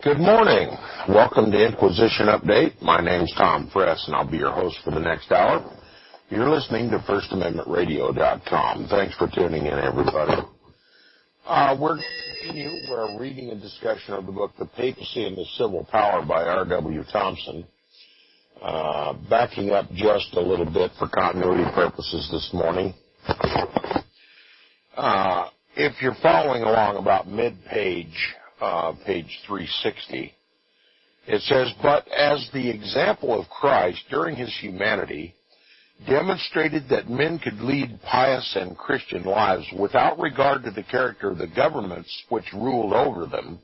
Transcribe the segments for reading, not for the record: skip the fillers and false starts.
Good morning. Welcome to Inquisition Update. My name's Tom Friess, and I'll be your host for the next hour. You're listening to FirstAmendmentRadio.net. Thanks for tuning in, everybody. We're reading a discussion of the book The Papacy and the Civil Power by R.W. Thompson. Backing up just a little bit for continuity purposes this morning. If you're following along about mid-page, page 360, it says, "But as the example of Christ during his humanity demonstrated that men could lead pious and Christian lives without regard to the character of the governments which ruled over them,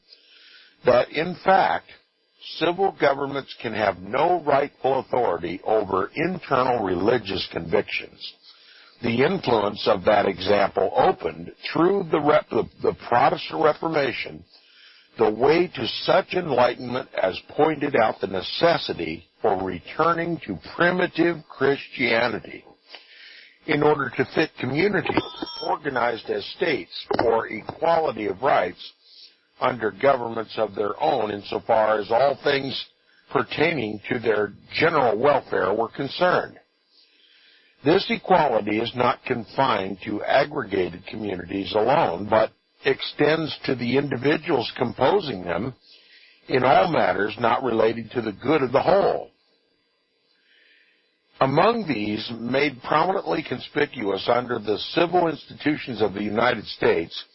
that in fact civil governments can have no rightful authority over internal religious convictions. The influence of that example opened, through the Protestant Reformation, the way to such enlightenment as pointed out the necessity for returning to primitive Christianity in order to fit communities organized as states for equality of rights under governments of their own insofar as all things pertaining to their general welfare were concerned. This equality is not confined to aggregated communities alone, but extends to the individuals composing them in all matters not related to the good of the whole. Among these, made prominently conspicuous under the civil institutions of the United States,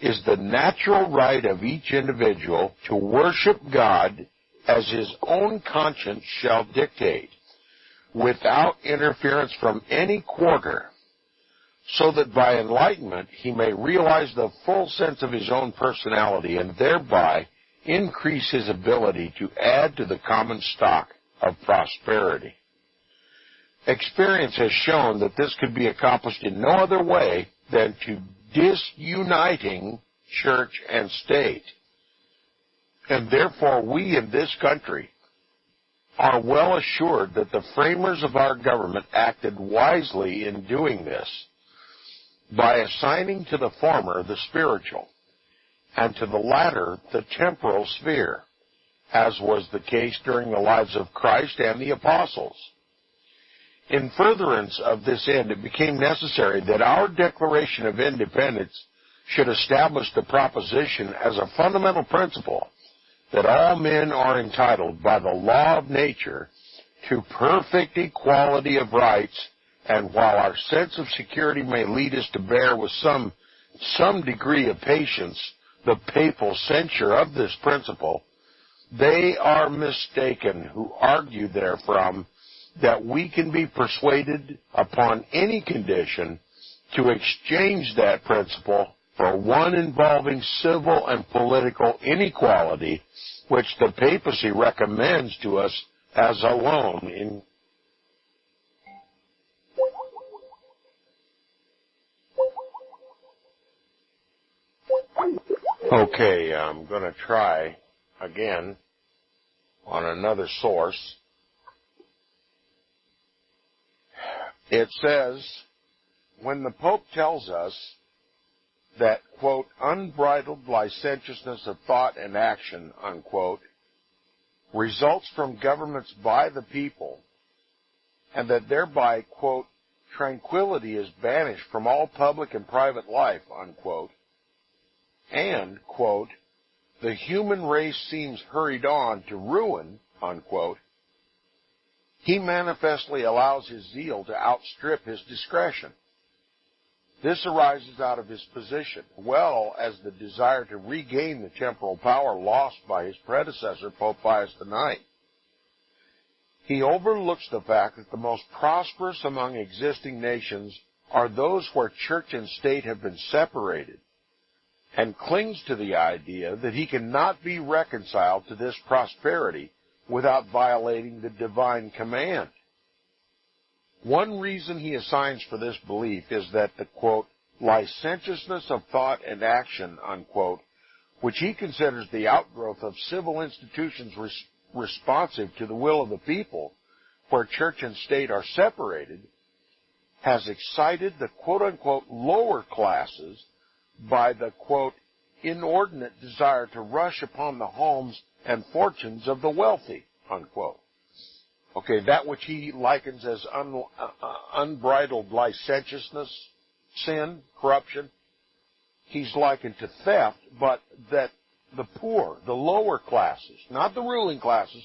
is the natural right of each individual to worship God as his own conscience shall dictate, without interference from any quarter, so that by enlightenment he may realize the full sense of his own personality and thereby increase his ability to add to the common stock of prosperity. Experience has shown that this could be accomplished in no other way than to disuniting church and state. And therefore we in this country are well assured that the framers of our government acted wisely in doing this, by assigning to the former the spiritual, and to the latter the temporal sphere, as was the case during the lives of Christ and the apostles. In furtherance of this end, it became necessary that our Declaration of Independence should establish the proposition as a fundamental principle that all men are entitled by the law of nature to perfect equality of rights. And while our sense of security may lead us to bear with some degree of patience the papal censure of this principle, they are mistaken who argue therefrom that we can be persuaded upon any condition to exchange that principle for one involving civil and political inequality, which the papacy recommends to us as alone in. Okay, I'm going to try again on another source. It says, when the Pope tells us that, quote, unbridled licentiousness of thought and action, unquote, results from governments by the people, and that thereby, quote, tranquility is banished from all public and private life, unquote, and, quote, the human race seems hurried on to ruin, unquote, he manifestly allows his zeal to outstrip his discretion. This arises out of his position, well as the desire to regain the temporal power lost by his predecessor, Pope Pius IX. He overlooks the fact that the most prosperous among existing nations are those where church and state have been separated, and clings to the idea that he cannot be reconciled to this prosperity without violating the divine command. One reason he assigns for this belief is that the, quote, licentiousness of thought and action, unquote, which he considers the outgrowth of civil institutions responsive to the will of the people, where church and state are separated, has excited the quote-unquote lower classes by the, quote, inordinate desire to rush upon the homes and fortunes of the wealthy, unquote. Okay, that which he likens as unbridled licentiousness, sin, corruption, he's likened to theft, but that the poor, the lower classes, not the ruling classes,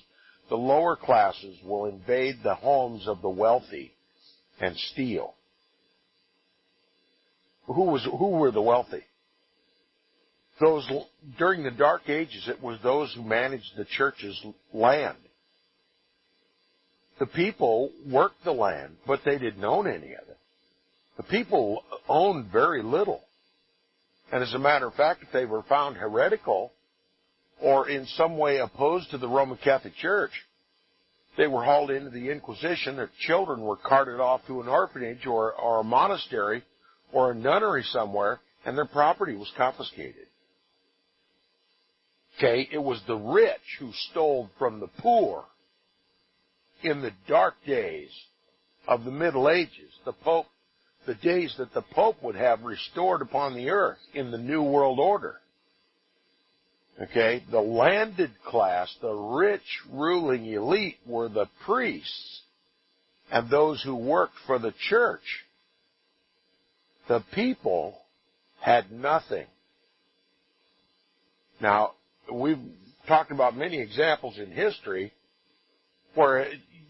the lower classes will invade the homes of the wealthy and steal. Who were the wealthy? Those, during the Dark Ages, it was those who managed the church's land. The people worked the land, but they didn't own any of it. The people owned very little. And as a matter of fact, if they were found heretical or in some way opposed to the Roman Catholic Church, they were hauled into the Inquisition. Their children were carted off to an orphanage or a monastery or a nunnery somewhere, and their property was confiscated. Okay, it was the rich who stole from the poor in the dark days of the Middle Ages, the days that the Pope would have restored upon the earth in the New World Order. Okay, the landed class, the rich ruling elite, were the priests and those who worked for the church. The people had nothing. Now, we've talked about many examples in history where,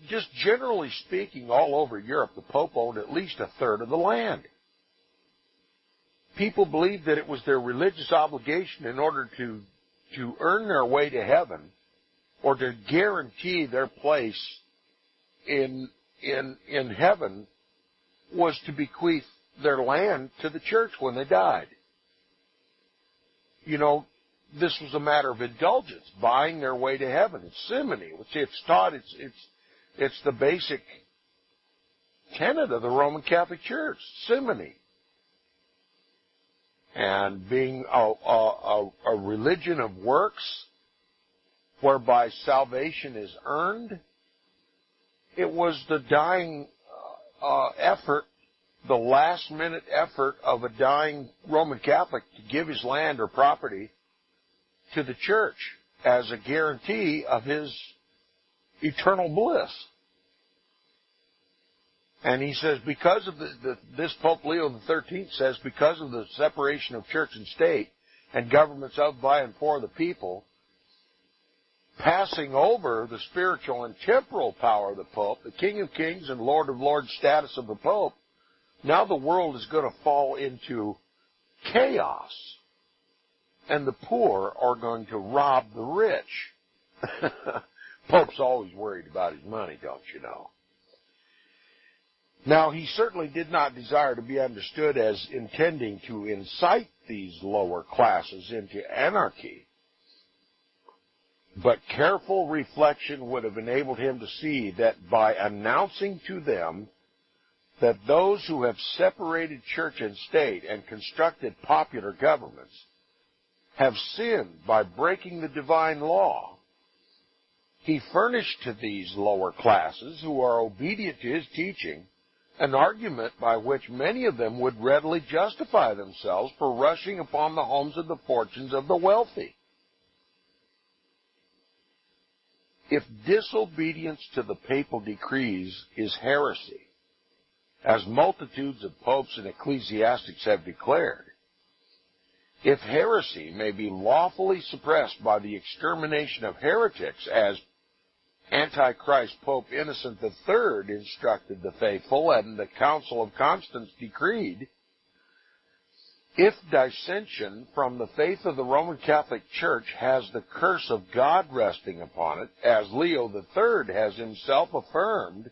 just generally speaking, all over Europe, the Pope owned at least a third of the land. People believed that it was their religious obligation in order to earn their way to heaven or to guarantee their place in heaven was to bequeath their land to the church when they died. You know, this was a matter of indulgence, buying their way to heaven. It's simony, which it's taught, it's the basic tenet of the Roman Catholic Church, simony. And being a religion of works whereby salvation is earned, it was the dying effort, the last-minute effort of a dying Roman Catholic to give his land or property to the church as a guarantee of his eternal bliss. And he says, because of this Pope Leo XIII says, because of the separation of church and state and governments of, by, and for the people, passing over the spiritual and temporal power of the Pope, the King of Kings and Lord of Lords status of the Pope, now the world is going to fall into chaos. And the poor are going to rob the rich. Pope's always worried about his money, don't you know? Now, he certainly did not desire to be understood as intending to incite these lower classes into anarchy. But careful reflection would have enabled him to see that by announcing to them that those who have separated church and state and constructed popular governments have sinned by breaking the divine law, he furnished to these lower classes who are obedient to his teaching an argument by which many of them would readily justify themselves for rushing upon the homes and the fortunes of the wealthy. If disobedience to the papal decrees is heresy, as multitudes of popes and ecclesiastics have declared, if heresy may be lawfully suppressed by the extermination of heretics, as Antichrist Pope Innocent III instructed the faithful and the Council of Constance decreed, if dissension from the faith of the Roman Catholic Church has the curse of God resting upon it, as Leo III has himself affirmed,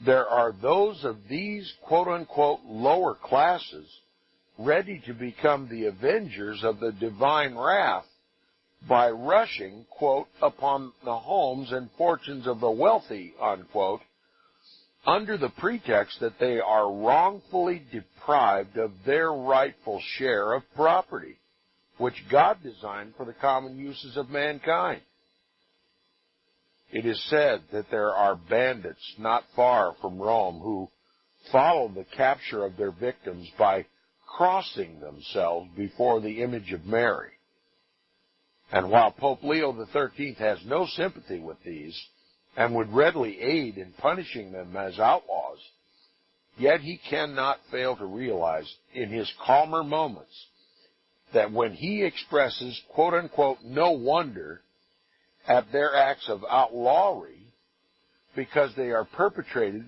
there are those of these quote-unquote lower classes ready to become the avengers of the divine wrath by rushing, quote, upon the homes and fortunes of the wealthy, unquote, under the pretext that they are wrongfully deprived of their rightful share of property, which God designed for the common uses of mankind. It is said that there are bandits not far from Rome who follow the capture of their victims by crossing themselves before the image of Mary. And while Pope Leo XIII has no sympathy with these and would readily aid in punishing them as outlaws, yet he cannot fail to realize in his calmer moments that when he expresses, quote-unquote, no wonder at their acts of outlawry because they are perpetrated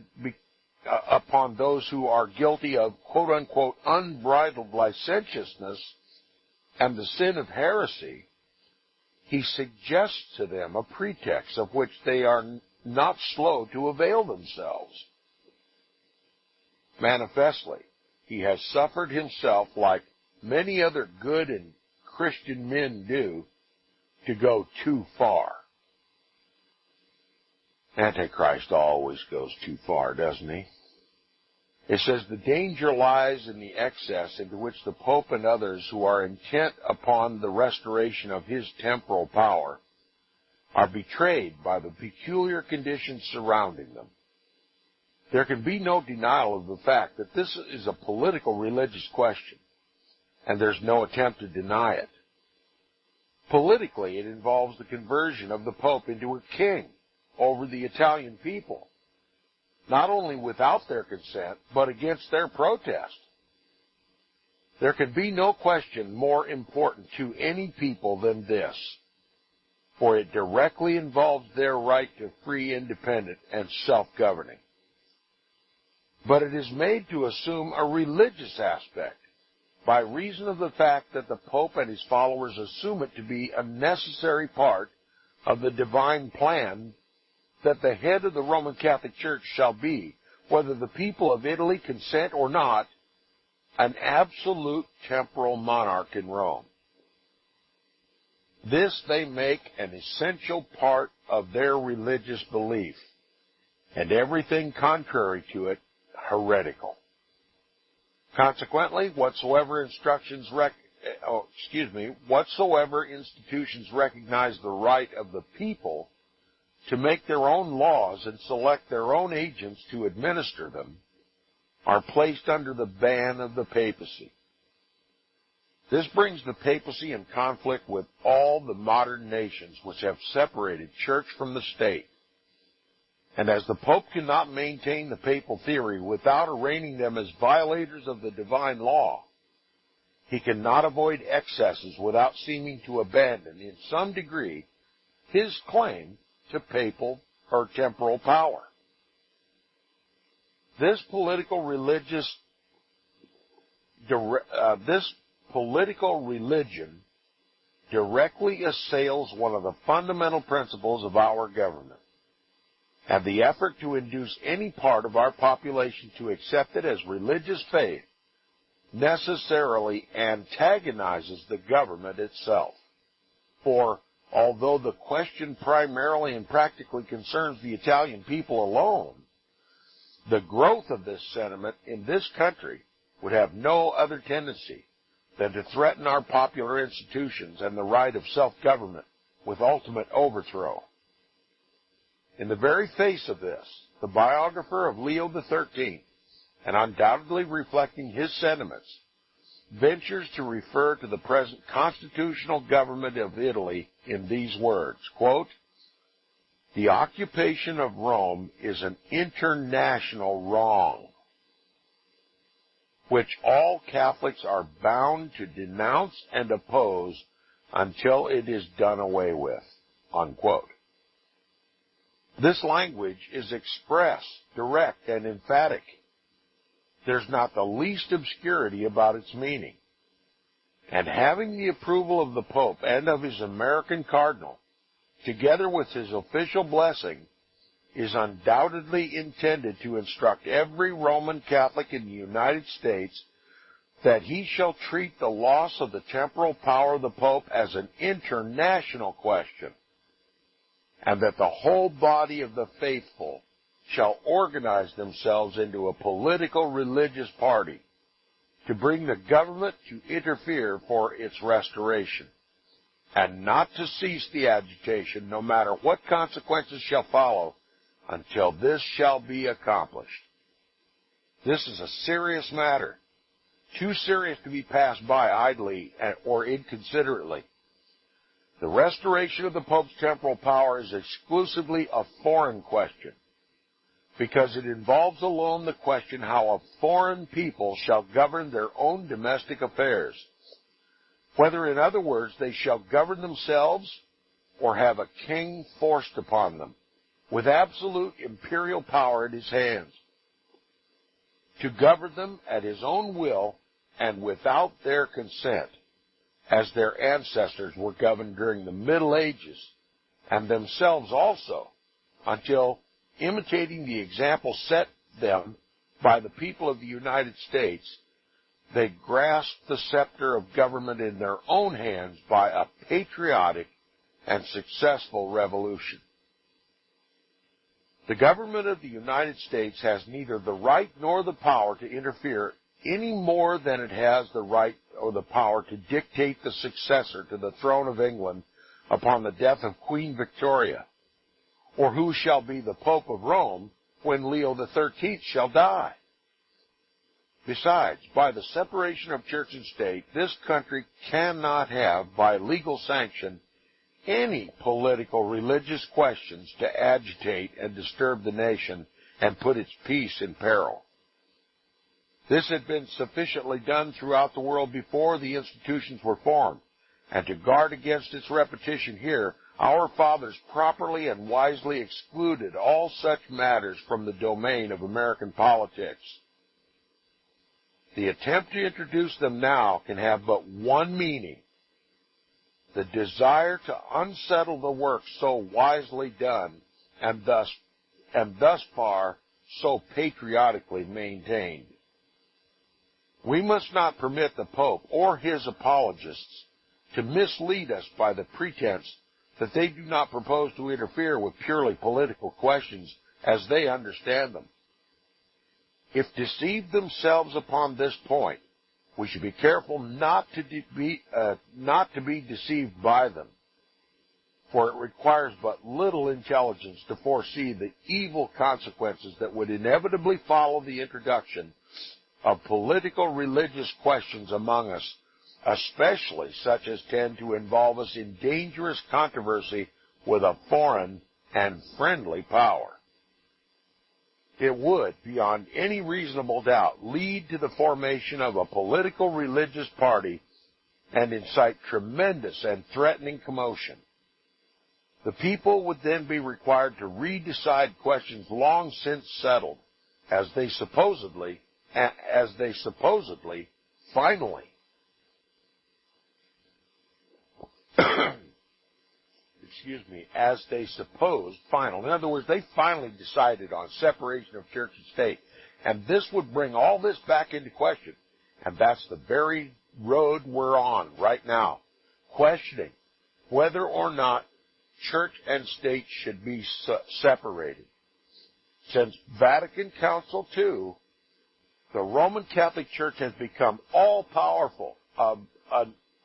upon those who are guilty of, quote-unquote, unbridled licentiousness and the sin of heresy, he suggests to them a pretext of which they are not slow to avail themselves. Manifestly, he has suffered himself, like many other good and Christian men do, to go too far. Antichrist always goes too far, doesn't he? It says the danger lies in the excess into which the Pope and others who are intent upon the restoration of his temporal power are betrayed by the peculiar conditions surrounding them. There can be no denial of the fact that this is a political religious question, and there's no attempt to deny it. Politically, it involves the conversion of the Pope into a king over the Italian people, not only without their consent, but against their protest. There can be no question more important to any people than this, for it directly involves their right to free, independent, and self-governing. But it is made to assume a religious aspect by reason of the fact that the Pope and his followers assume it to be a necessary part of the divine plan that the head of the Roman Catholic Church shall be, whether the people of Italy consent or not, an absolute temporal monarch in Rome. This they make an essential part of their religious belief, and everything contrary to it heretical. Consequently, whatsoever institutions recognize the right of the people to make their own laws and select their own agents to administer them are placed under the ban of the papacy. This brings the papacy in conflict with all the modern nations which have separated church from the state. And as the Pope cannot maintain the papal theory without arraigning them as violators of the divine law, he cannot avoid excesses without seeming to abandon, in some degree, his claim to papal or temporal power. This political religion directly assails one of the fundamental principles of our government, and the effort to induce any part of our population to accept it as religious faith necessarily antagonizes the government itself. For although the question primarily and practically concerns the Italian people alone, the growth of this sentiment in this country would have no other tendency than to threaten our popular institutions and the right of self-government with ultimate overthrow. In the very face of this, the biographer of Leo XIII, and undoubtedly reflecting his sentiments, ventures to refer to the present constitutional government of Italy in these words, quote, "The occupation of Rome is an international wrong, which all Catholics are bound to denounce and oppose until it is done away with," unquote. This language is express, direct, and emphatic. There's not the least obscurity about its meaning. And having the approval of the Pope and of his American cardinal, together with his official blessing, is undoubtedly intended to instruct every Roman Catholic in the United States that he shall treat the loss of the temporal power of the Pope as an international question, and that the whole body of the faithful shall organize themselves into a political religious party to bring the government to interfere for its restoration, and not to cease the agitation, no matter what consequences shall follow, until this shall be accomplished. This is a serious matter, too serious to be passed by idly or inconsiderately. The restoration of the Pope's temporal power is exclusively a foreign question, because it involves alone the question how a foreign people shall govern their own domestic affairs, whether, in other words, they shall govern themselves or have a king forced upon them, with absolute imperial power in his hands, to govern them at his own will and without their consent, as their ancestors were governed during the Middle Ages, and themselves also, until, imitating the example set them by the people of the United States, they grasped the scepter of government in their own hands by a patriotic and successful revolution. The government of the United States has neither the right nor the power to interfere any more than it has the right or the power to dictate the successor to the throne of England upon the death of Queen Victoria, or who shall be the Pope of Rome when Leo XIII shall die. Besides, by the separation of church and state, this country cannot have, by legal sanction, any political religious questions to agitate and disturb the nation and put its peace in peril. This had been sufficiently done throughout the world before the institutions were formed, and to guard against its repetition here, our fathers properly and wisely excluded all such matters from the domain of American politics. The attempt to introduce them now can have but one meaning: the desire to unsettle the work so wisely done and thus far so patriotically maintained. We must not permit the Pope or his apologists to mislead us by the pretense that they do not propose to interfere with purely political questions as they understand them. If deceived themselves upon this point, we should be careful not to be deceived by them, for it requires but little intelligence to foresee the evil consequences that would inevitably follow the introduction of political religious questions among us, especially such as tend to involve us in dangerous controversy with a foreign and friendly power. It would, beyond any reasonable doubt, lead to the formation of a political religious party and incite tremendous and threatening commotion. The people would then be required to redecide questions long since settled, as they supposedly finally as they supposed final. In other words, they finally decided on separation of church and state. And this would bring all this back into question. And that's the very road we're on right now, questioning whether or not church and state should be separated. Since Vatican Council II, the Roman Catholic Church has become all-powerful,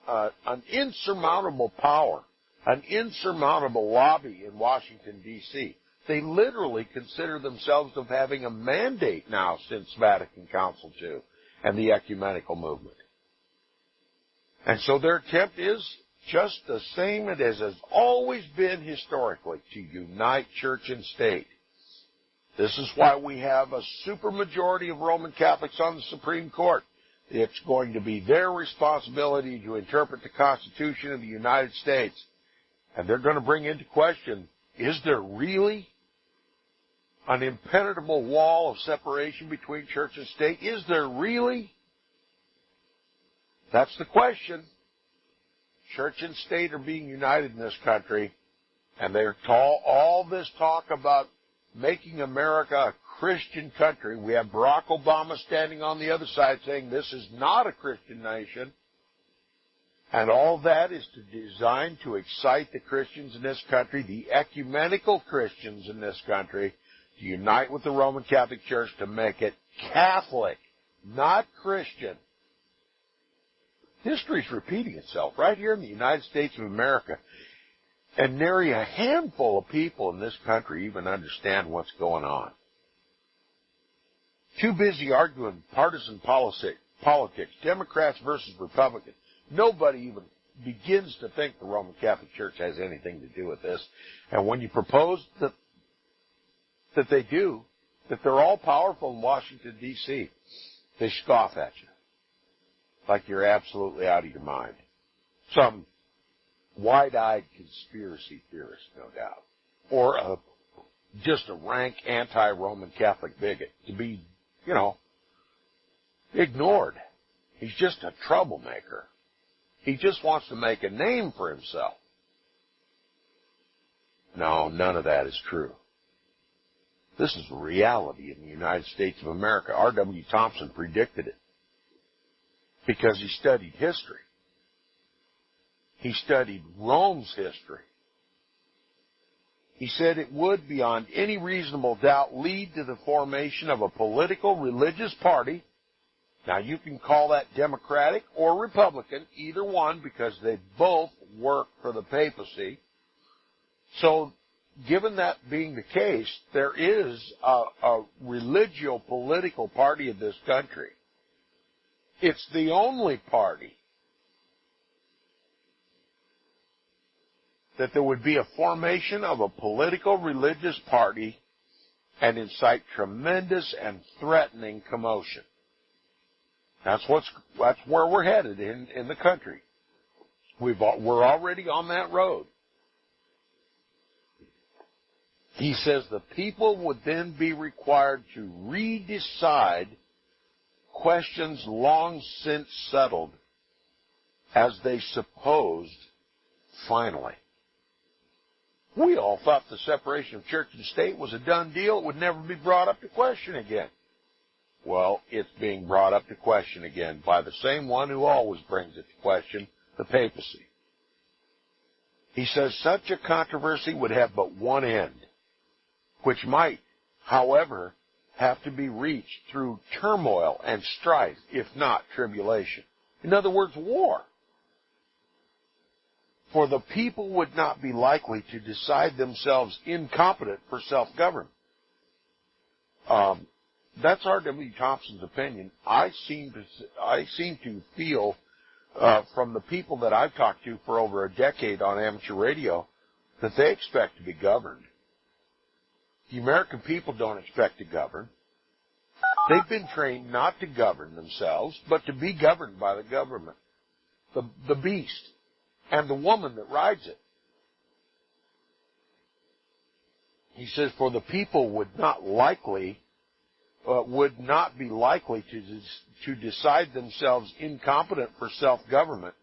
an insurmountable power, an insurmountable lobby in Washington, D.C. They literally consider themselves of having a mandate now since Vatican Council II and the ecumenical movement. And so their attempt is just the same it has always been historically, to unite church and state. This is why we have a supermajority of Roman Catholics on the Supreme Court. It's going to be their responsibility to interpret the Constitution of the United States. And they're going to bring into question, is there really an impenetrable wall of separation between church and state? Is there really? That's the question. Church and state are being united in this country, and they're all this talk about making America a Christian country. We have Barack Obama standing on the other side saying this is not a Christian nation. And all that is designed to excite the Christians in this country, the ecumenical Christians in this country, to unite with the Roman Catholic Church to make it Catholic, not Christian. History is repeating itself right here in the United States of America. And nary a handful of people in this country even understand what's going on. Too busy arguing partisan politics, Democrats versus Republicans. Nobody even begins to think the Roman Catholic Church has anything to do with this. And when you propose that they do, that they're all powerful in Washington, D.C., they scoff at you like you're absolutely out of your mind. Some wide-eyed conspiracy theorist, no doubt, or just a rank anti-Roman Catholic bigot to be, ignored. He's just a troublemaker. He just wants to make a name for himself. No, none of that is true. This is reality in the United States of America. R.W. Thompson predicted it because he studied history. He studied Rome's history. He said it would, beyond any reasonable doubt, lead to the formation of a political religious party. Now, you can call that Democratic or Republican, either one, because they both work for the papacy. So, given that being the case, there is a religio-political party in this country. It's the only party that there would be a formation of a political religious party and incite tremendous and threatening commotion. That's where we're headed in the country. We're already on that road. He says the people would then be required to redecide questions long since settled, as they supposed finally. We all thought the separation of church and state was a done deal. It would never be brought up to question again. Well, it's being brought up to question again by the same one who always brings it to question, the papacy. He says such a controversy would have but one end, which might, however, have to be reached through turmoil and strife, if not tribulation. In other words, war. For the people would not be likely to decide themselves incompetent for self-government. That's R.W. Thompson's opinion. I seem to feel from the people that I've talked to for over a decade on amateur radio that they expect to be governed. The American people don't expect to govern. They've been trained not to govern themselves, but to be governed by the government, the beast, and the woman that rides it. He says, for the people would not be likely to decide themselves incompetent for self-government,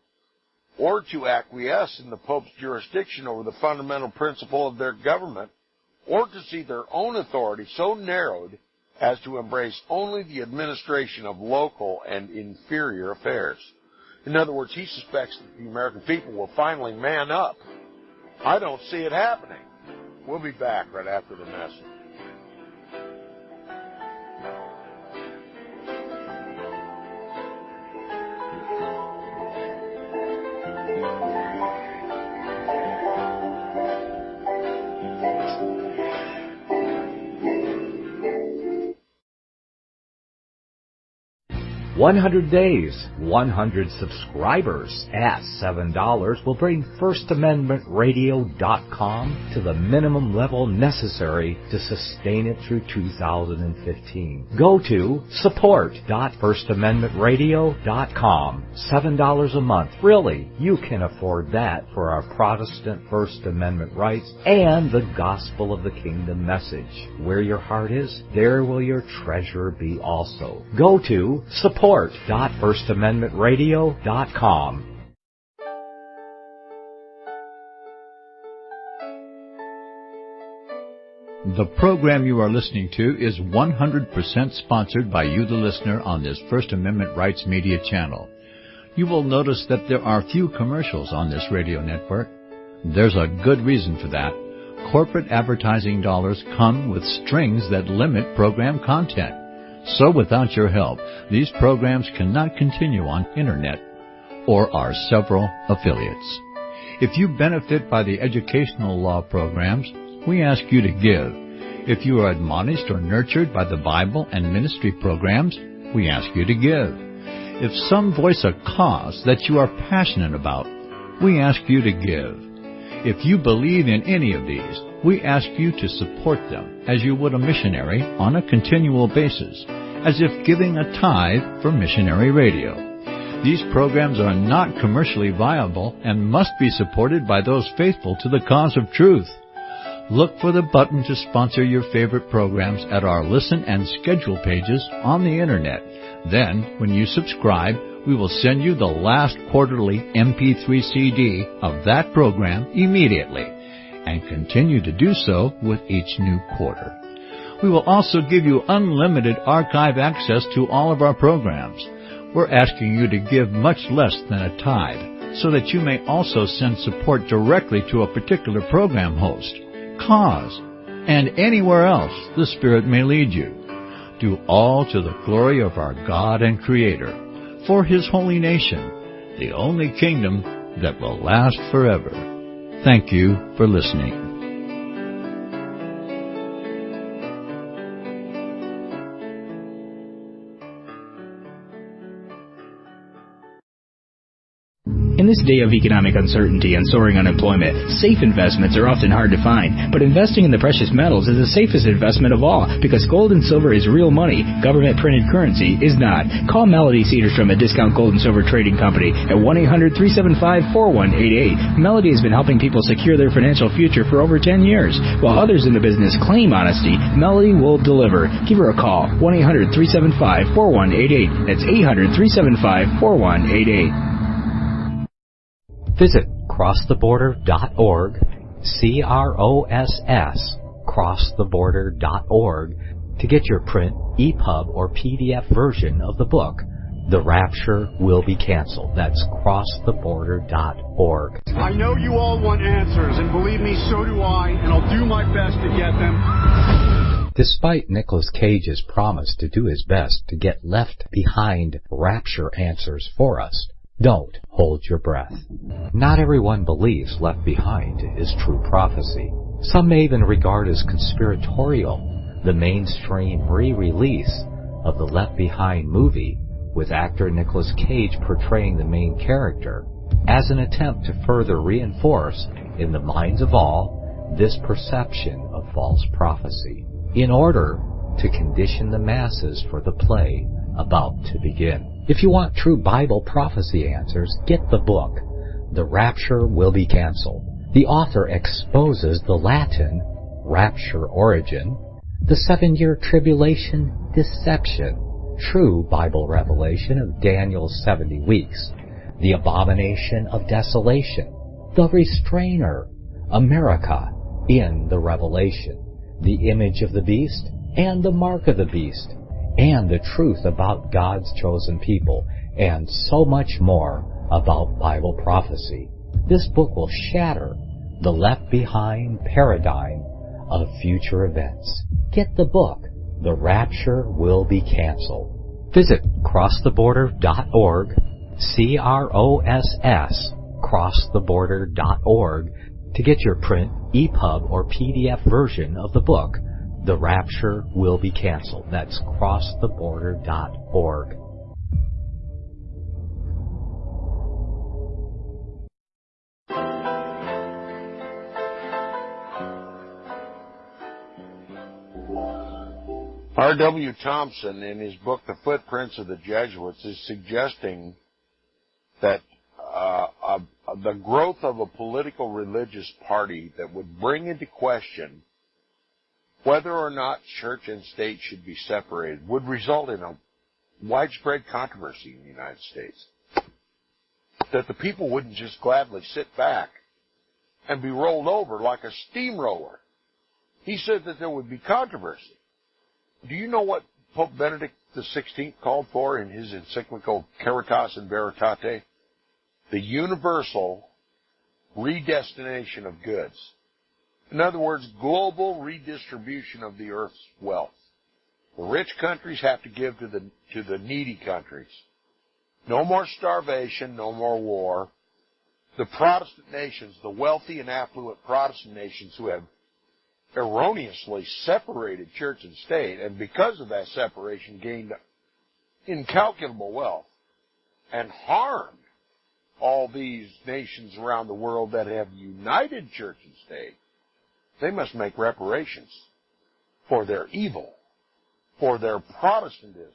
or to acquiesce in the Pope's jurisdiction over the fundamental principle of their government, or to see their own authority so narrowed as to embrace only the administration of local and inferior affairs. In other words, he suspects that the American people will finally man up. I don't see it happening. We'll be back right after the message. $100 days, 100 subscribers at $7 will bring FirstAmendmentRadio.com to the minimum level necessary to sustain it through 2015. Go to support.FirstAmendmentRadio.com. $7 a month. Really, you can afford that for our Protestant First Amendment rights and the gospel of the kingdom message. Where your heart is, there will your treasure be also. Go to support.FirstAmendmentRadio.com. The program you are listening to is 100% sponsored by you, the listener, on this First Amendment Rights Media channel. You will notice that there are few commercials on this radio network. There's a good reason for that. Corporate advertising dollars come with strings that limit program content. So without your help, these programs cannot continue on Internet or our several affiliates. If you benefit by the educational law programs, we ask you to give. If you are admonished or nurtured by the Bible and ministry programs, we ask you to give. If some voice a cause that you are passionate about, we ask you to give. If you believe in any of these, we ask you to support them as you would a missionary on a continual basis, as if giving a tithe for missionary radio. These programs are not commercially viable and must be supported by those faithful to the cause of truth. Look for the button to sponsor your favorite programs at our listen and schedule pages on the Internet. Then, when you subscribe, we will send you the last quarterly MP3 CD of that program immediately, and continue to do so with each new quarter. We will also give you unlimited archive access to all of our programs. We're asking you to give much less than a tithe, so that you may also send support directly to a particular program host, cause, and anywhere else the Spirit may lead you. Do all to the glory of our God and Creator, for His holy nation, the only kingdom that will last forever. Thank you for listening. In this day of economic uncertainty and soaring unemployment, safe investments are often hard to find, but investing in the precious metals is the safest investment of all, because gold and silver is real money. Government-printed currency is not. Call Melody Cedarstrom at Discount Gold and Silver Trading Company at 1-800-375-4188. Melody has been helping people secure their financial future for over 10 years. While others in the business claim honesty, Melody will deliver. Give her a call, 1-800-375-4188. That's 800-375-4188. Visit crosstheborder.org, C-R-O-S-S, crosstheborder.org, to get your print, EPUB, or PDF version of the book, The Rapture Will Be Canceled. That's crosstheborder.org. I know you all want answers, and believe me, so do I, and I'll do my best to get them. Despite Nicolas Cage's promise to do his best to get left behind rapture answers for us, don't hold your breath. Not everyone believes Left Behind is true prophecy. Some may even regard as conspiratorial the mainstream re-release of the Left Behind movie with actor Nicolas Cage portraying the main character as an attempt to further reinforce in the minds of all this perception of false prophecy in order to condition the masses for the play about to begin. If you want true Bible prophecy answers, get the book, The Rapture Will Be Canceled. The author exposes the Latin rapture origin, the 7-year tribulation deception, true Bible revelation of Daniel's 70 weeks, the abomination of desolation, the restrainer, America in the Revelation, the image of the beast and the mark of the beast, and the truth about God's chosen people, and so much more about Bible prophecy. This book will shatter the Left Behind paradigm of future events. Get the book, The Rapture Will Be Canceled. Visit crosstheborder.org, C-R-O-S-S, crosstheborder.org, to get your print, EPUB, or PDF version of the book, The Rapture Will Be Canceled. That's crosstheborder.org. R.W. Thompson, in his book, The Footprints of the Jesuits, is suggesting that the growth of a political religious party that would bring into question whether or not church and state should be separated would result in a widespread controversy in the United States. That the people wouldn't just gladly sit back and be rolled over like a steamroller. He said that there would be controversy. Do you know what Pope Benedict XVI called for in his encyclical Caritas in Veritate? The universal redestination of goods. In other words, global redistribution of the earth's wealth. The rich countries have to give to the needy countries. No more starvation, no more war. The Protestant nations, the wealthy and affluent Protestant nations who have erroneously separated church and state, and because of that separation gained incalculable wealth, and harmed all these nations around the world that have united church and state, they must make reparations for their evil, for their Protestantism,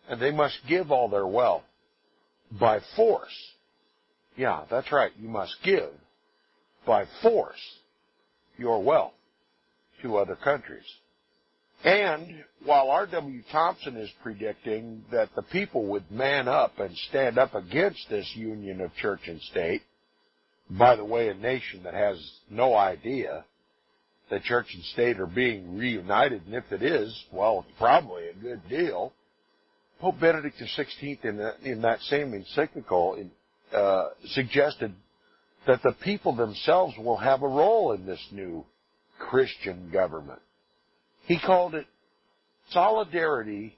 and they must give all their wealth by force. Yeah, that's right. You must give by force your wealth to other countries. And while R.W. Thompson is predicting that the people would man up and stand up against this union of church and state, by the way, a nation that has no idea that church and state are being reunited, and if it is, well, it's probably a good deal. Pope Benedict XVI, in that same encyclical, suggested that the people themselves will have a role in this new Christian government. He called it solidarity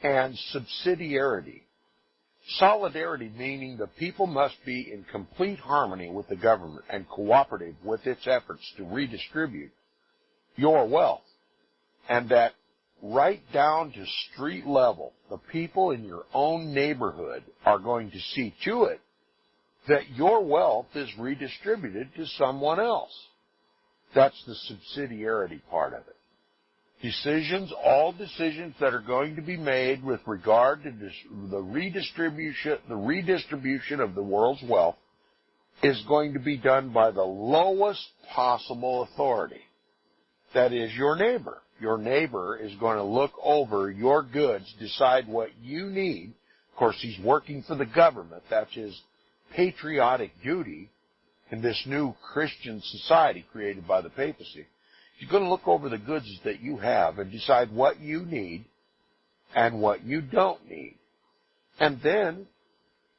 and subsidiarity. Solidarity meaning the people must be in complete harmony with the government and cooperative with its efforts to redistribute your wealth, and that right down to street level, the people in your own neighborhood are going to see to it that your wealth is redistributed to someone else. That's the subsidiarity part of it. All decisions that are going to be made with regard to the redistribution of the world's wealth is going to be done by the lowest possible authority. That is your neighbor. Your neighbor is going to look over your goods, decide what you need. Of course, he's working for the government. That's his patriotic duty in this new Christian society created by the papacy. He's going to look over the goods that you have and decide what you need and what you don't need. And then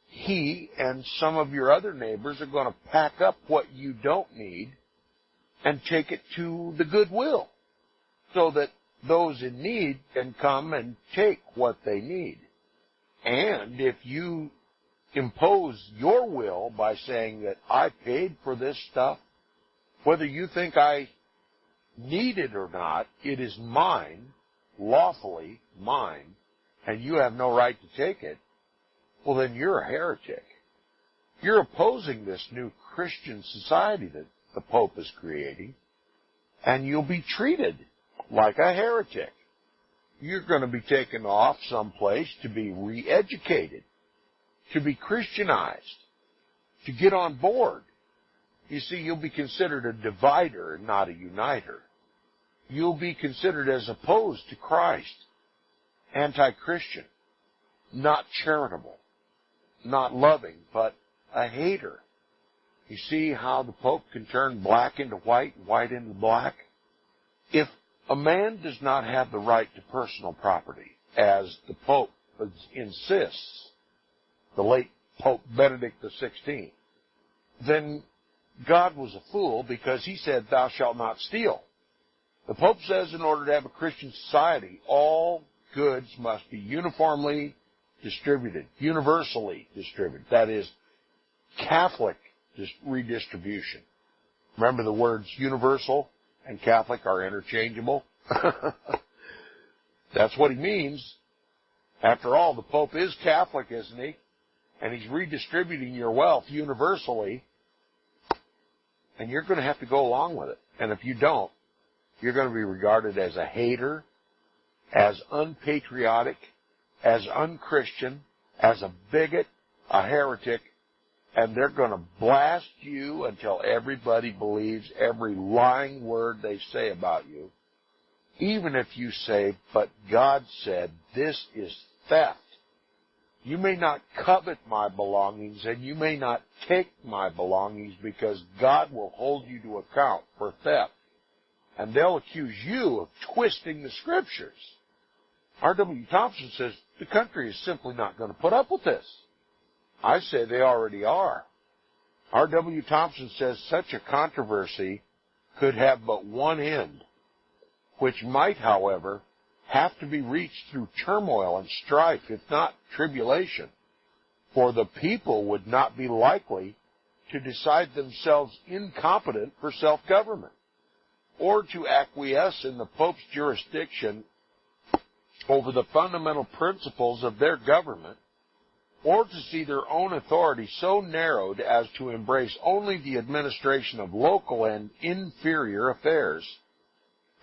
he and some of your other neighbors are going to pack up what you don't need and take it to the Goodwill so that those in need can come and take what they need. And if you impose your will by saying that I paid for this stuff, whether you think I need it or not, it is mine, lawfully mine, and you have no right to take it, well, then you're a heretic. You're opposing this new Christian society that the Pope is creating, and you'll be treated like a heretic. You're going to be taken off someplace to be re-educated, to be Christianized, to get on board. You see, you'll be considered a divider and not a uniter. You'll be considered as opposed to Christ, anti-Christian, not charitable, not loving, but a hater. You see how the Pope can turn black into white, white into black? If a man does not have the right to personal property, as the Pope insists, the late Pope Benedict XVI, then God was a fool because he said, "Thou shalt not steal." The Pope says in order to have a Christian society, all goods must be uniformly distributed, universally distributed. That is, Catholic redistribution. Remember the words universal and Catholic are interchangeable? That's what he means. After all, the Pope is Catholic, isn't he? And he's redistributing your wealth universally, and you're going to have to go along with it. And if you don't, you're going to be regarded as a hater, as unpatriotic, as unchristian, as a bigot, a heretic, and they're going to blast you until everybody believes every lying word they say about you. Even if you say, "But God said this is theft. You may not covet my belongings and you may not take my belongings because God will hold you to account for theft." And they'll accuse you of twisting the Scriptures. R.W. Thompson says the country is simply not going to put up with this. I say they already are. R.W. Thompson says such a controversy could have but one end, which might, however, have to be reached through turmoil and strife, if not tribulation, for the people would not be likely to decide themselves incompetent for self-government, or to acquiesce in the Pope's jurisdiction over the fundamental principles of their government, or to see their own authority so narrowed as to embrace only the administration of local and inferior affairs.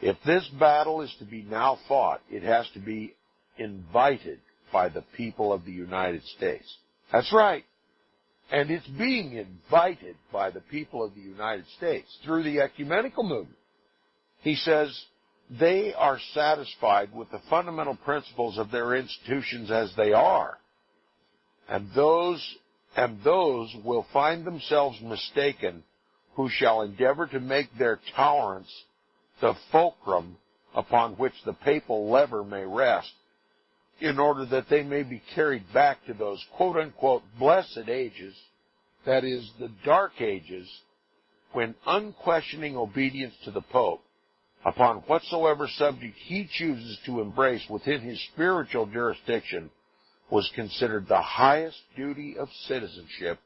If this battle is to be now fought, it has to be invited by the people of the United States. That's right. And it's being invited by the people of the United States through the ecumenical movement. He says they are satisfied with the fundamental principles of their institutions as they are. And those will find themselves mistaken who shall endeavor to make their tolerance the fulcrum upon which the papal lever may rest, in order that they may be carried back to those quote-unquote blessed ages, that is, the dark ages, when unquestioning obedience to the Pope, upon whatsoever subject he chooses to embrace within his spiritual jurisdiction, was considered the highest duty of citizenship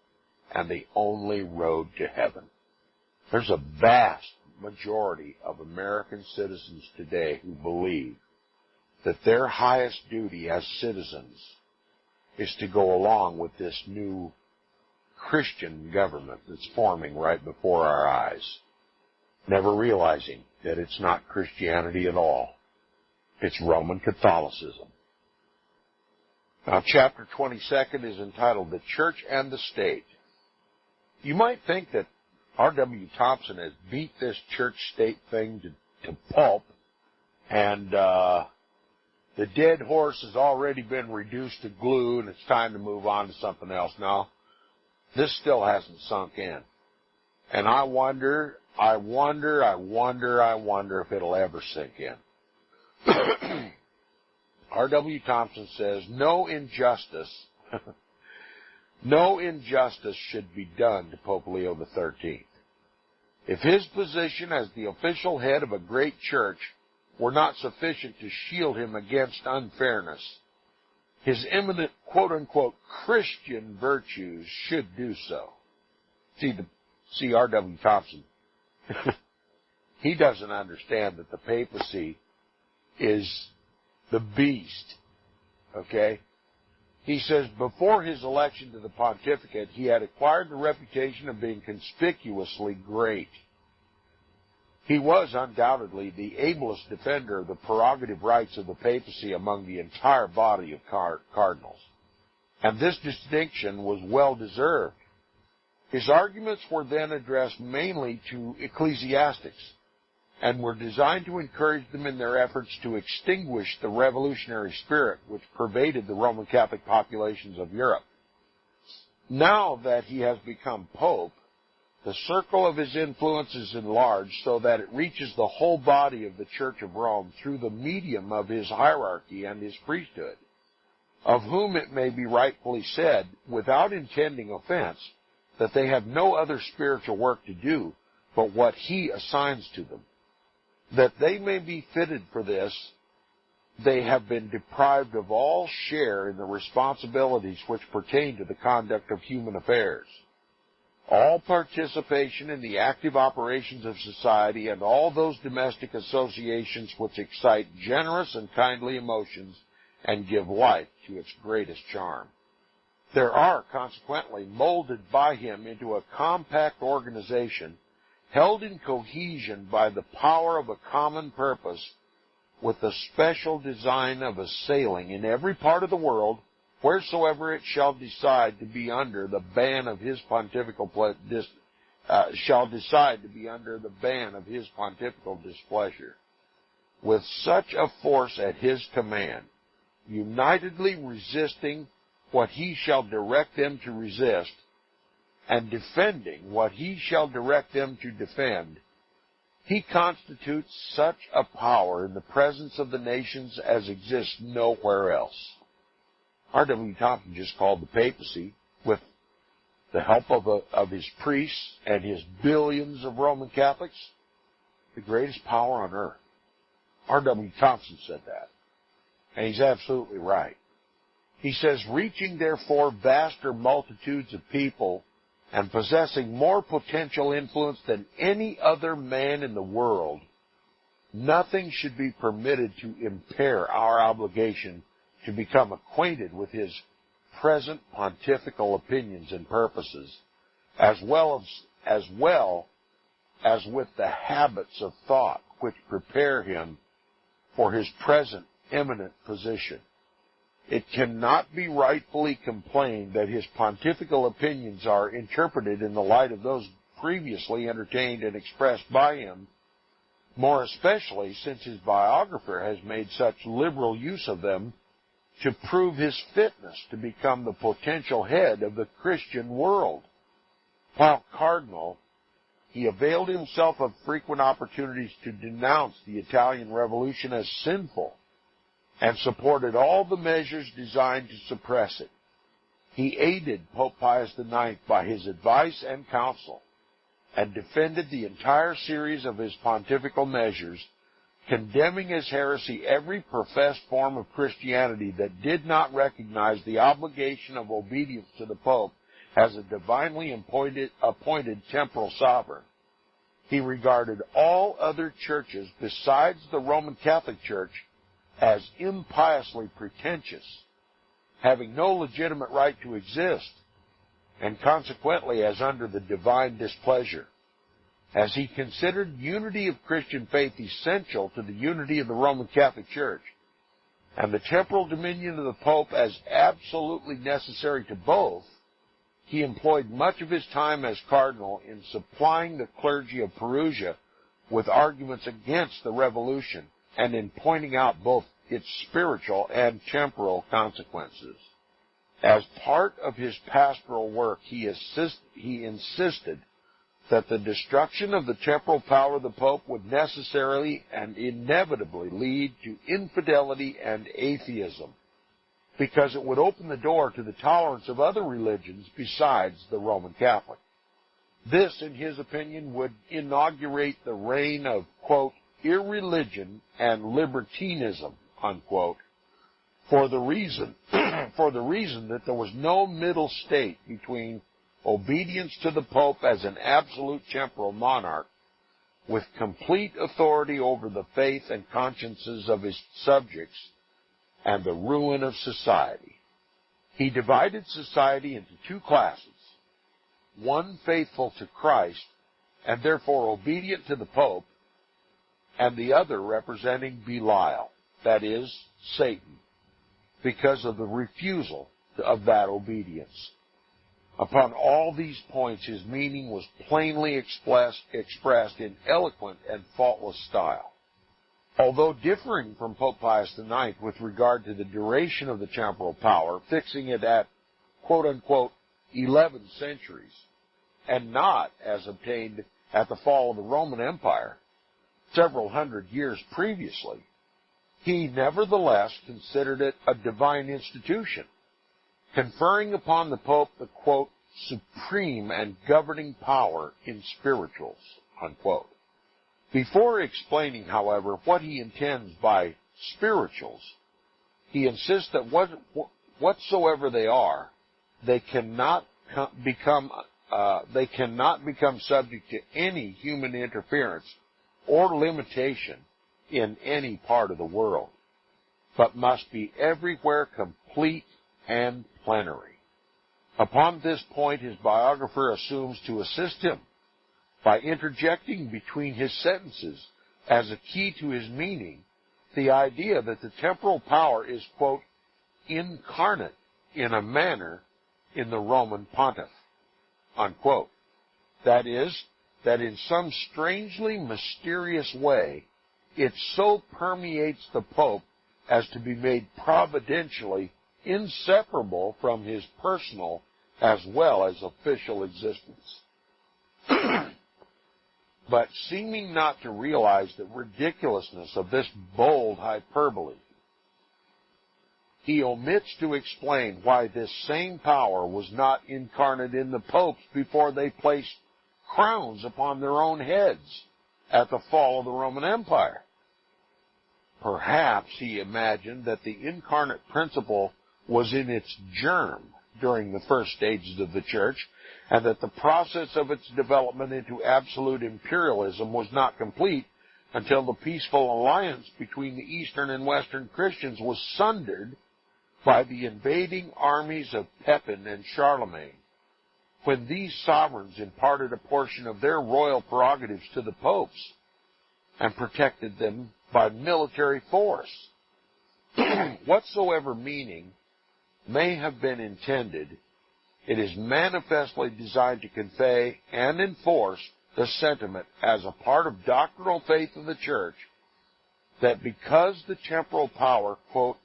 and the only road to heaven. There's a vast majority of American citizens today who believe that their highest duty as citizens is to go along with this new Christian government that's forming right before our eyes, never realizing that it's not Christianity at all. It's Roman Catholicism. Now, chapter 22 is entitled The Church and the State. You might think that R.W. Thompson has beat this church-state thing to pulp, and the dead horse has already been reduced to glue, and it's time to move on to something else. Now, this still hasn't sunk in. And I wonder if it'll ever sink in. R.W. Thompson says, no injustice should be done to Pope Leo XIII. If his position as the official head of a great church were not sufficient to shield him against unfairness, his eminent quote-unquote Christian virtues should do so. See R.W. Thompson, he doesn't understand that the papacy is the beast, okay? He says before his election to the pontificate, he had acquired the reputation of being conspicuously great. He was undoubtedly the ablest defender of the prerogative rights of the papacy among the entire body of cardinals, and this distinction was well deserved. His arguments were then addressed mainly to ecclesiastics, and were designed to encourage them in their efforts to extinguish the revolutionary spirit which pervaded the Roman Catholic populations of Europe. Now that he has become Pope, the circle of his influence is enlarged so that it reaches the whole body of the Church of Rome through the medium of his hierarchy and his priesthood, of whom it may be rightfully said, without intending offense, that they have no other spiritual work to do but what he assigns to them. That they may be fitted for this, they have been deprived of all share in the responsibilities which pertain to the conduct of human affairs. All participation in the active operations of society and all those domestic associations which excite generous and kindly emotions and give life to its greatest charm. There are, consequently, molded by him into a compact organization held in cohesion by the power of a common purpose, with the special design of assailing in every part of the world, wheresoever it shall decide to be under the ban of his pontifical displeasure, with such a force at his command, unitedly resisting what he shall direct them to resist, and defending what he shall direct them to defend. He constitutes such a power in the presence of the nations as exists nowhere else. R.W. Thompson just called the papacy, with the help of his priests and his billions of Roman Catholics, the greatest power on earth. R.W. Thompson said that, and he's absolutely right. He says, reaching therefore vaster multitudes of people and possessing more potential influence than any other man in the world, nothing should be permitted to impair our obligation to become acquainted with his present pontifical opinions and purposes, as well as with the habits of thought which prepare him for his present eminent position. It cannot be rightfully complained that his pontifical opinions are interpreted in the light of those previously entertained and expressed by him, more especially since his biographer has made such liberal use of them to prove his fitness to become the potential head of the Christian world. While cardinal, he availed himself of frequent opportunities to denounce the Italian Revolution as sinful and supported all the measures designed to suppress it. He aided Pope Pius IX by his advice and counsel and defended the entire series of his pontifical measures, condemning as heresy every professed form of Christianity that did not recognize the obligation of obedience to the Pope as a divinely appointed temporal sovereign. He regarded all other churches besides the Roman Catholic Church as impiously pretentious, having no legitimate right to exist, and consequently as under the divine displeasure. As he considered unity of Christian faith essential to the unity of the Roman Catholic Church, and the temporal dominion of the Pope as absolutely necessary to both, he employed much of his time as cardinal in supplying the clergy of Perugia with arguments against the revolution and in pointing out both its spiritual and temporal consequences. As part of his pastoral work, he insisted that the destruction of the temporal power of the Pope would necessarily and inevitably lead to infidelity and atheism, because it would open the door to the tolerance of other religions besides the Roman Catholic. This, in his opinion, would inaugurate the reign of, quote, irreligion and libertinism, unquote, for the reason that there was no middle state between obedience to the Pope as an absolute temporal monarch with complete authority over the faith and consciences of his subjects and the ruin of society. He divided society into two classes, one faithful to Christ and therefore obedient to the Pope, and the other representing Belial, that is, Satan, because of the refusal of that obedience. Upon all these points, his meaning was plainly expressed in eloquent and faultless style. Although differing from Pope Pius IX with regard to the duration of the temporal power, fixing it at, quote-unquote, 11 centuries, and not, as obtained at the fall of the Roman Empire, several hundred years previously, he nevertheless considered it a divine institution, conferring upon the Pope the, quote, supreme and governing power in spirituals, unquote. Before explaining, however, what he intends by spirituals, he insists that whatsoever they are, they cannot become subject to any human interference or limitation in any part of the world, but must be everywhere complete and plenary. Upon this point, his biographer assumes to assist him by interjecting between his sentences as a key to his meaning the idea that the temporal power is, quote, incarnate in a manner in the Roman pontiff, unquote. That is, that in some strangely mysterious way, it so permeates the Pope as to be made providentially inseparable from his personal as well as official existence. But seeming not to realize the ridiculousness of this bold hyperbole, he omits to explain why this same power was not incarnate in the popes before they placed crowns upon their own heads at the fall of the Roman Empire. Perhaps he imagined that the incarnate principle was in its germ during the first stages of the Church, and that the process of its development into absolute imperialism was not complete until the peaceful alliance between the Eastern and Western Christians was sundered by the invading armies of Pepin and Charlemagne, when these sovereigns imparted a portion of their royal prerogatives to the popes and protected them by military force. Whatsoever meaning may have been intended, it is manifestly designed to convey and enforce the sentiment as a part of doctrinal faith of the Church that because the temporal power, quote,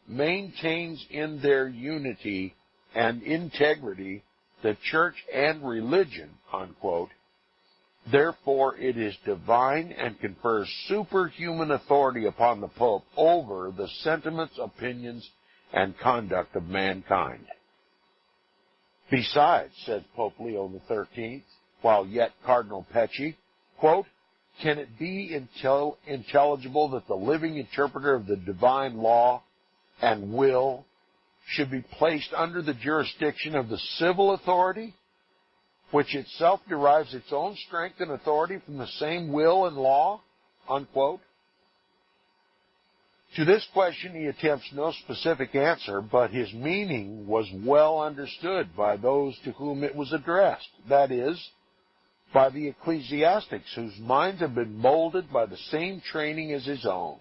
maintains in their unity and integrity the Church and religion, unquote, therefore it is divine and confers superhuman authority upon the Pope over the sentiments, opinions, and conduct of mankind. Besides, says Pope Leo XIII, while yet Cardinal Pecci, quote, can it be intelligible that the living interpreter of the divine law and will should be placed under the jurisdiction of the civil authority, which itself derives its own strength and authority from the same will and law, unquote? To this question he attempts no specific answer, but his meaning was well understood by those to whom it was addressed, that is, by the ecclesiastics whose minds have been molded by the same training as his own.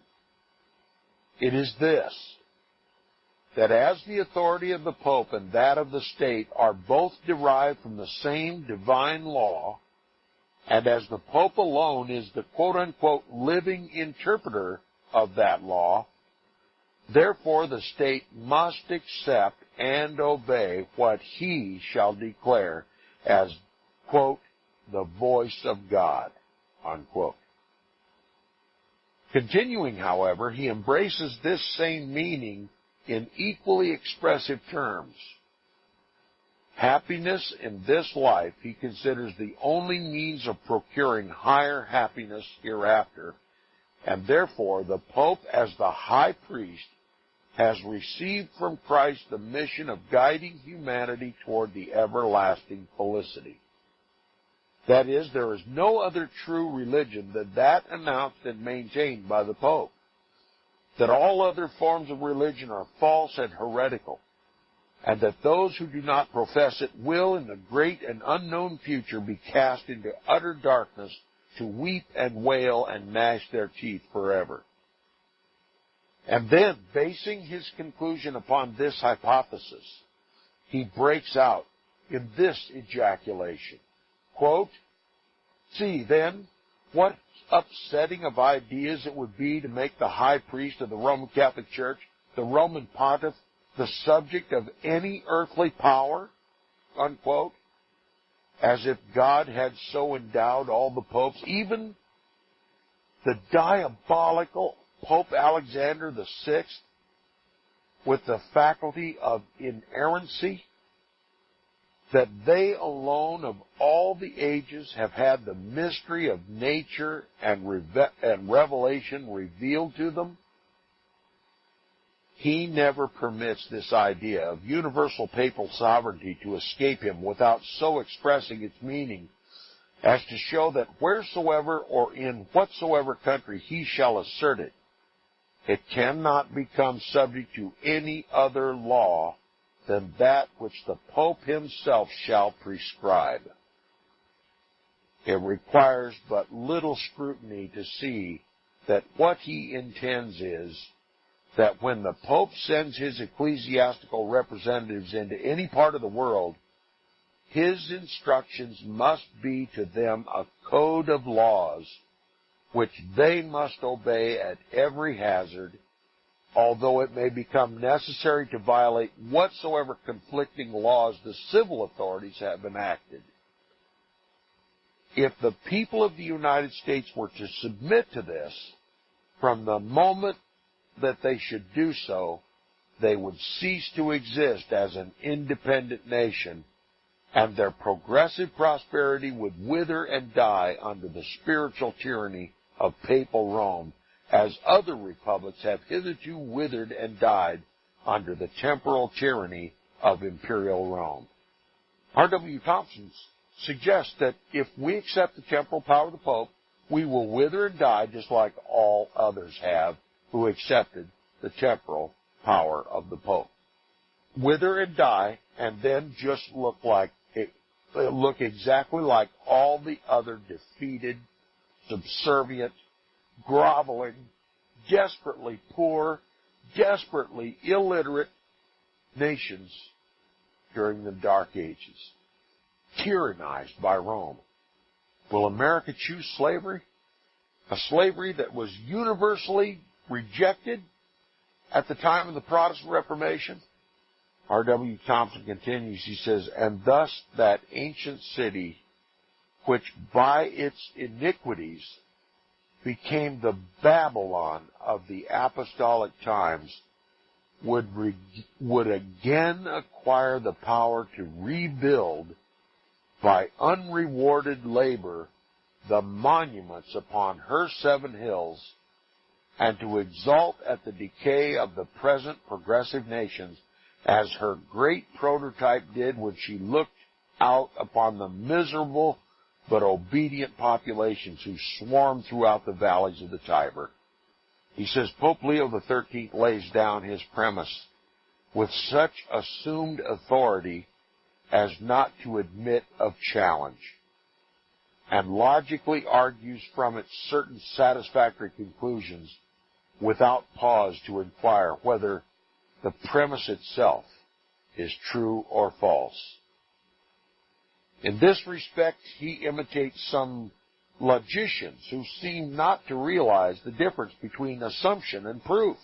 It is this, that as the authority of the Pope and that of the state are both derived from the same divine law, and as the Pope alone is the quote-unquote living interpreter of that law, therefore the state must accept and obey what he shall declare as, quote, the voice of God, unquote. Continuing, however, he embraces this same meaning in equally expressive terms. Happiness in this life he considers the only means of procuring higher happiness hereafter, and therefore the Pope, as the high priest, has received from Christ the mission of guiding humanity toward the everlasting felicity. That is, there is no other true religion than that announced and maintained by the Pope. That all other forms of religion are false and heretical, and that those who do not profess it will, in the great and unknown future, be cast into utter darkness to weep and wail and gnash their teeth forever. And then, basing his conclusion upon this hypothesis, he breaks out in this ejaculation, quote, see, then, what upsetting of ideas it would be to make the high priest of the Roman Catholic Church, the Roman pontiff, the subject of any earthly power, unquote, as if God had so endowed all the popes, even the diabolical Pope Alexander VI, with the faculty of inerrancy, that they alone of all the ages have had the mystery of nature and revelation revealed to them? He never permits this idea of universal papal sovereignty to escape him without so expressing its meaning as to show that wheresoever or in whatsoever country he shall assert it, it cannot become subject to any other law than that which the Pope himself shall prescribe. It requires but little scrutiny to see that what he intends is that when the Pope sends his ecclesiastical representatives into any part of the world, his instructions must be to them a code of laws which they must obey at every hazard, although it may become necessary to violate whatsoever conflicting laws the civil authorities have enacted. If the people of the United States were to submit to this, from the moment that they should do so, they would cease to exist as an independent nation, and their progressive prosperity would wither and die under the spiritual tyranny of papal Rome, as other republics have hitherto withered and died under the temporal tyranny of imperial Rome. R.W. Thompson suggests that if we accept the temporal power of the Pope, we will wither and die just like all others have who accepted the temporal power of the Pope. wither and die, and then just look exactly like all the other defeated, subservient, groveling, desperately poor, desperately illiterate nations during the Dark Ages, tyrannized by Rome. Will America choose slavery? A slavery that was universally rejected at the time of the Protestant Reformation? R.W. Thompson continues, he says, and thus that ancient city, which by its iniquities became the Babylon of the apostolic times, would again acquire the power to rebuild by unrewarded labor the monuments upon her 7 hills, and to exult at the decay of the present progressive nations, as her great prototype did when she looked out upon the miserable but obedient populations who swarmed throughout the valleys of the Tiber. He says Pope Leo XIII lays down his premise with such assumed authority as not to admit of challenge, and logically argues from it certain satisfactory conclusions without pause to inquire whether the premise itself is true or false. In this respect, he imitates some logicians who seem not to realize the difference between assumption and proof.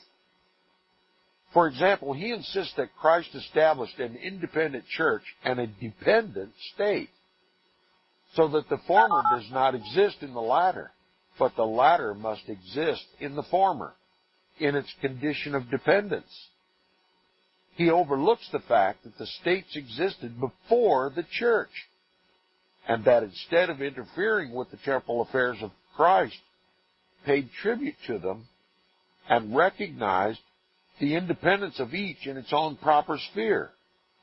For example, he insists that Christ established an independent church and a dependent state, so that the former does not exist in the latter, but the latter must exist in the former, in its condition of dependence. He overlooks the fact that the states existed before the church, and that instead of interfering with the temporal affairs of Christ, paid tribute to them and recognized the independence of each in its own proper sphere,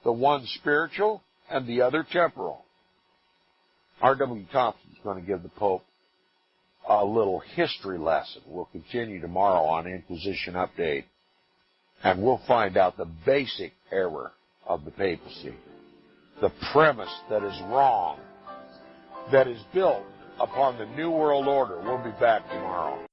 the one spiritual and the other temporal. R.W. Thompson is going to give the Pope a little history lesson. We'll continue tomorrow on Inquisition Update, and we'll find out the basic error of the papacy, the premise that is wrong, that is built upon the New World Order. We'll be back tomorrow.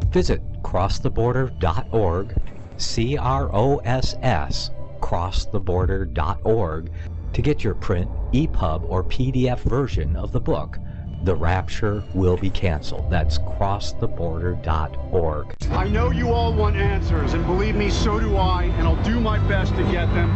Visit crosstheborder.org, C-R-O-S-S, crosstheborder.org, to get your print, EPUB, or PDF version of the book, The Rapture Will Be Canceled. That's crosstheborder.org. I know you all want answers, and believe me, so do I, and I'll do my best to get them.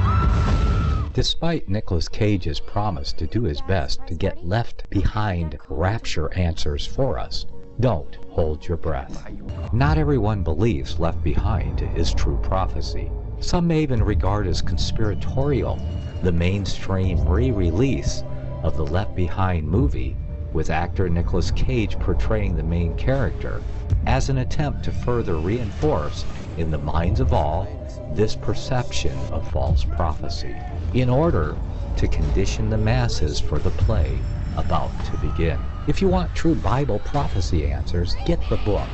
Despite Nicolas Cage's promise to do his best to get left behind rapture answers for us, don't hold your breath. Not everyone believes Left Behind is true prophecy. Some may even regard as conspiratorial the mainstream re-release of the Left Behind movie, with actor Nicolas Cage portraying the main character, as an attempt to further reinforce in the minds of all this perception of false prophecy, in order to condition the masses for the play about to begin. If you want true Bible prophecy answers, get the book,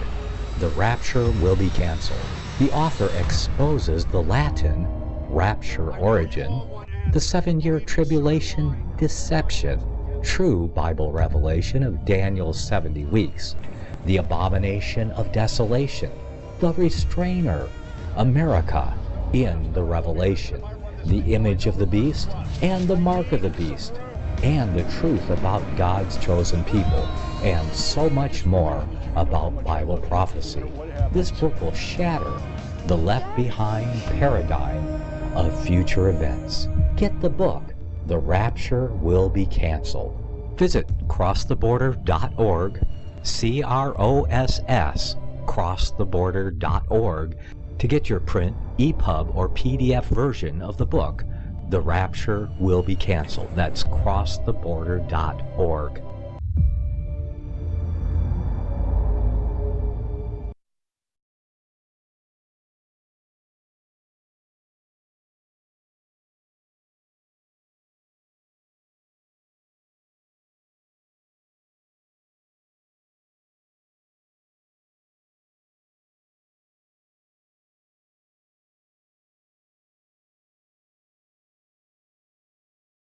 The Rapture Will Be Canceled. The author exposes the Latin rapture origin, the 7-year tribulation deception, true Bible revelation of Daniel's 70 weeks, the abomination of desolation, the restrainer, America in the Revelation, the image of the beast and the mark of the beast, and the truth about God's chosen people, and so much more about Bible prophecy. This book will shatter the Left Behind paradigm of future events. Get the book, The Rapture Will Be Canceled. Visit crosstheborder.org, C-R-O-S-S, crosstheborder.org, to get your print, EPUB, or PDF version of the book, The Rapture Will Be Canceled. That's crosstheborder.org.